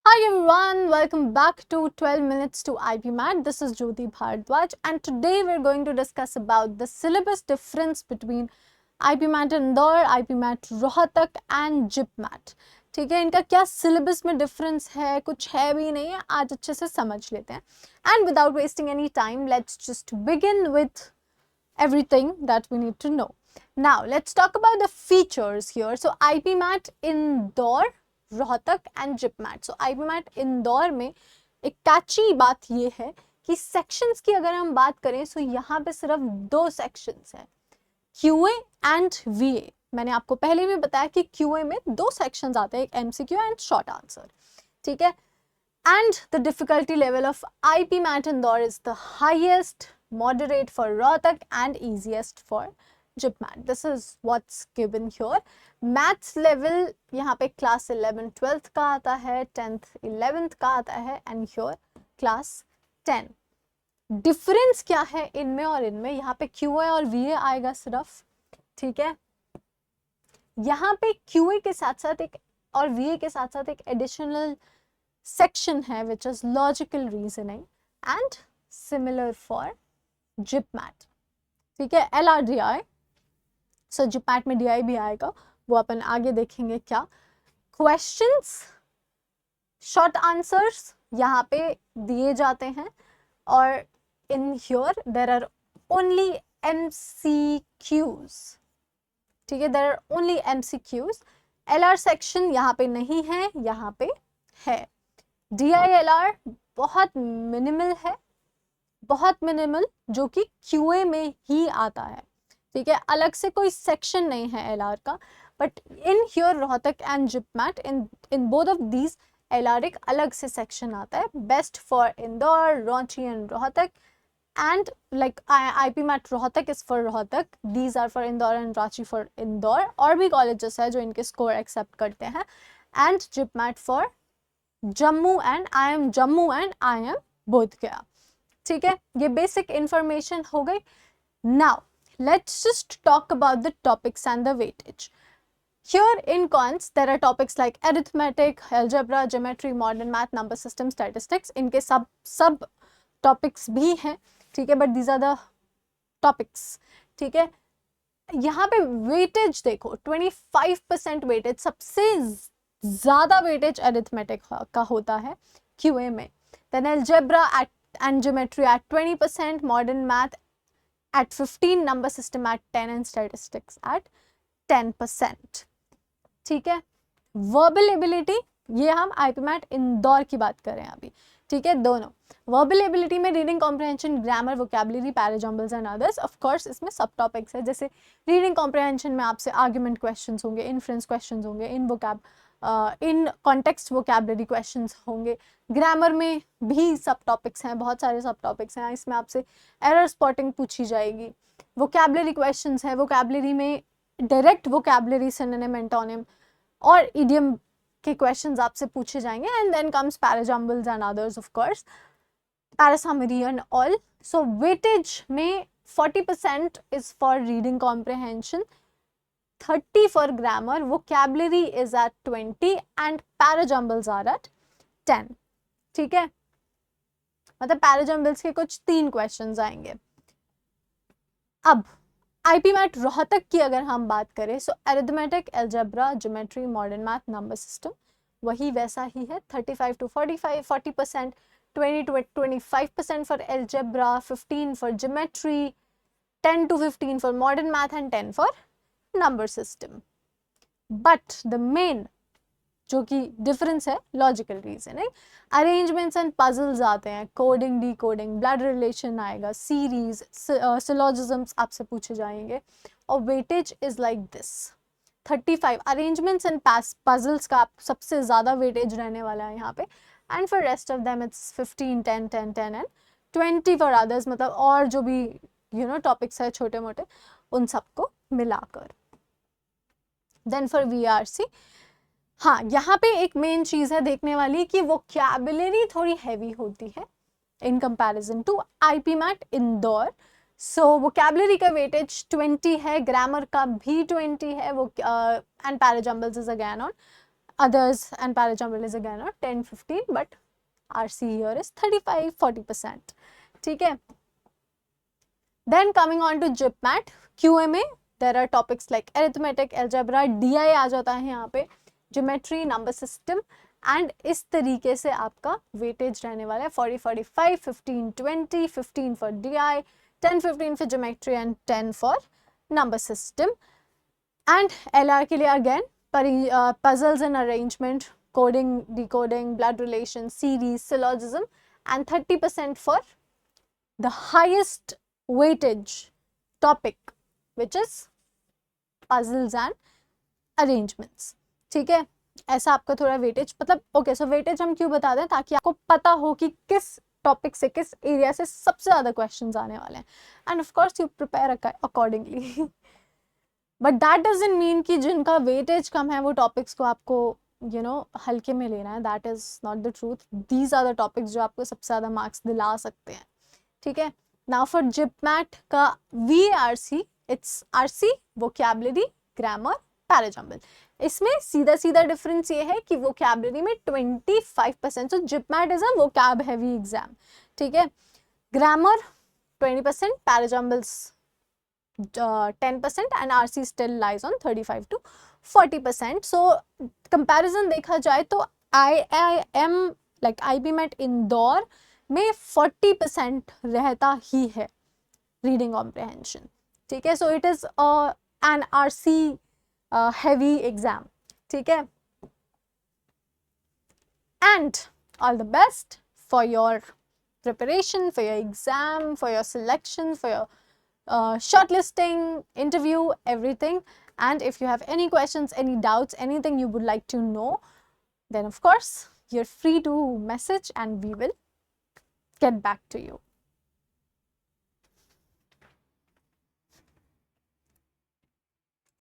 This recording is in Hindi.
Hi everyone, welcome back to 12 Minutes to IP Mat. This is Jyoti Bhardwaj and today we're going to discuss about the syllabus difference between IP Mat Indore, IP Mat Rohtak and JIP Mat. ठीक है, इनका क्या सिलेबस में डिफरेंस है, कुछ है भी नहीं है, आज अच्छे से समझ लेते हैं. And without wasting any time, let's just begin with everything that we need to know. Now, let's talk about the features here. So, IP Mat Indore, Rohtak and JIPMAT. So IPMAT Indore में एक कैची बात ये है कि सेक्शंस की अगर हम बात करें तो यहाँ पे सिर्फ दो सेक्शंस हैं, क्यूए एंड वीए. मैंने आपको पहले भी बताया कि क्यूए में दो सेक्शंस आते हैं, एक एमसीक्यू एंड शॉर्ट आंसर. ठीक है. And the difficulty level of IPMAT Indore is the highest, moderate for Rohtak and easiest for JIPMAT. This is what's given here. Maths level यहाँ पे class 11 12th का आता है, 10th 11th का आता है and here class 10. डिफरेंस क्या है इनमें और इनमें? यहाँ पे QA और VA आएगा सिर्फ. ठीक है. यहाँ पे QA के साथ साथ एक और VA के साथ साथ एक एडिशनल सेक्शन है which is logical reasoning and similar for JIPMAT. ठीक है. LRDI. सो JIPMAT में DI भी आएगा, वो अपन आगे देखेंगे क्या. क्वेश्चंस, शॉर्ट आंसर्स यहाँ पे दिए जाते हैं और in here there are only MCQs. ठीक है, there are only MCQs. LR section यहाँ पे नहीं है, यहाँ पे है. DILR बहुत मिनिमल है, बहुत मिनिमल, जो कि QA में ही आता है. ठीक है. अलग से कोई सेक्शन नहीं है LR का, but in here Rohtak and JIPMAT in both of these LR एक अलग से सेक्शन आता है. Best for Indore, Ranchi and Rohtak and like IPMAT Rohtak is for Rohtak, these are for Indore and Ranchi for Indore. और भी कॉलेजेस है जो इनके स्कोर एक्सेप्ट करते हैं. And JIPMAT for Jammu and IIM Jammu and IIM Bodhgaya. ठीक है. ये बेसिक इंफॉर्मेशन हो गई. Now let's just talk about the topics and the weightage. Here in cons there are topics like arithmetic, algebra, geometry, modern math, number system, statistics. इनके सब topics भी हैं. ठीक है, but these are the topics. ठीक है. यहाँ पे weightage देखो, 25% weightage, सबसे ज़्यादा weightage arithmetic का होता है QA में. Then algebra and geometry at 20%, modern math at 15, number system at 10 and statistics at 10%. ठीक है. verbal ability, ये हम IPMAT इंदौर की बात कर रहे हैं अभी. ठीक है. दोनों verbal ability में reading comprehension, grammar, vocabulary, parajumbles and others. Of course इसमें सब टॉपिक्स है. जैसे रीडिंग कॉम्प्रिहेंशन में आपसे आर्ग्यूमेंट क्वेश्चंस होंगे, इनफ्रेंस क्वेश्चंस होंगे, इन कॉन्टेक्स्ट वोकैबुलरी क्वेश्चंस होंगे. ग्रामर में भी सब टॉपिक्स हैं, बहुत सारे सब टॉपिक्स हैं. इसमें आपसे एरर स्पॉटिंग पूछी जाएगी. वोकैबुलरी क्वेश्चंस है, वोकैबुलरी में डायरेक्ट वोकैबुलरी, सिनोनिम, एंटोनिम और इडियम के क्वेश्चंस आपसे पूछे जाएंगे. And then comes parajumbles and others, of course parasummary and all. So weightage में 40% is for reading comprehension, 30 for grammar, vocabulary is at 20 and parajumbles are at 10. ठीक है. मतलब पैराजम्बल्स के कुछ 3 क्वेश्चंस आएंगे. अब IPMAT रोहतक की अगर हम बात करें, so arithmetic, algebra, geometry, modern math, number system वही वैसा ही है. 35 to 40%, 20 to 25% for algebra, 15 for geometry, 10 to 15 for modern math and 10 for number system. But the main जो कि डिफरेंस है, logical reasoning, arrangements and puzzles आते हैं, coding, D coding, blood relation आएगा, सीरीज, सिलोजिज्म्स आपसे पूछे जाएंगे. और weightage is like this, 35 arrangements and puzzles का सबसे ज़्यादा वेटेज रहने वाला है यहाँ पे. And for rest of them it's 15, 10, 10, 10 and 20 for others. मतलब और जो भी टॉपिक्स है छोटे मोटे, उन सबको मिलाकर. देन फॉर VRC, हाँ, यहाँ पे एक मेन चीज़ है देखने वाली कि वोकैबुलरी थोड़ी हैवी होती है in comparison to IPMAT Indore. So vocabulary का वेटेज 20 है, ग्रामर का भी 20 है, वो and parajumbles is again on others, and parajumble is again 10-15, but RC here is 35-40%. ठीक है. Then coming on to GIPMAT, QMA, there are topics like arithmetic, algebra, DI आ जाता है यहाँ पे, geometry, number system, and इस तरीके से आपका weightage रहने वाला है 40-45, 15-20, 15 for DI, 10-15 for geometry and 10 for number system. And LR के लिए again puzzles and arrangement, coding, decoding, blood relations, series, syllogism, and 30% for the highest weightage topic, which is puzzles and arrangements. ठीक है, ऐसा आपका थोड़ा वेटेज, मतलब ओके, सो वेटेज हम क्यों बता दें, ताकि आपको पता हो कि किस टॉपिक से, किस एरिया से सबसे ज़्यादा क्वेश्चंस आने वाले हैं, end of course you prepare accordingly. But that doesn't mean कि जिनका वेटेज कम है वो टॉपिक्स को आपको हल्के में लेना है. That is not the truth. These are the topics जो आपको सबसे ज़्यादा मार्क्स दिला सकते हैं. ठीक है. नाउ फॉर जिपमैट का VRC, it's RC vocabulary, grammar, parajumble. इसमें सीधा सीधा डिफरेंस ये है कि वोकैबुलरी में 25%, so JIPMAT is a vocab heavy exam. ठीक है. Grammar 20%, parajumbles 10%, and RC still lies on 35-40%. So comparison देखा जाए तो IIM like IBMAT इंदौर में 40% रहता ही है रीडिंग कॉम्प्रिहेंशन. ठीक है. So it is an RC heavy exam. ठीक है. And all the best for your preparation, for your exam, for your selection, for your shortlisting, interview, everything. And if you have any questions, any doubts, anything you would like to know, then of course you're free to message and we will get back to you.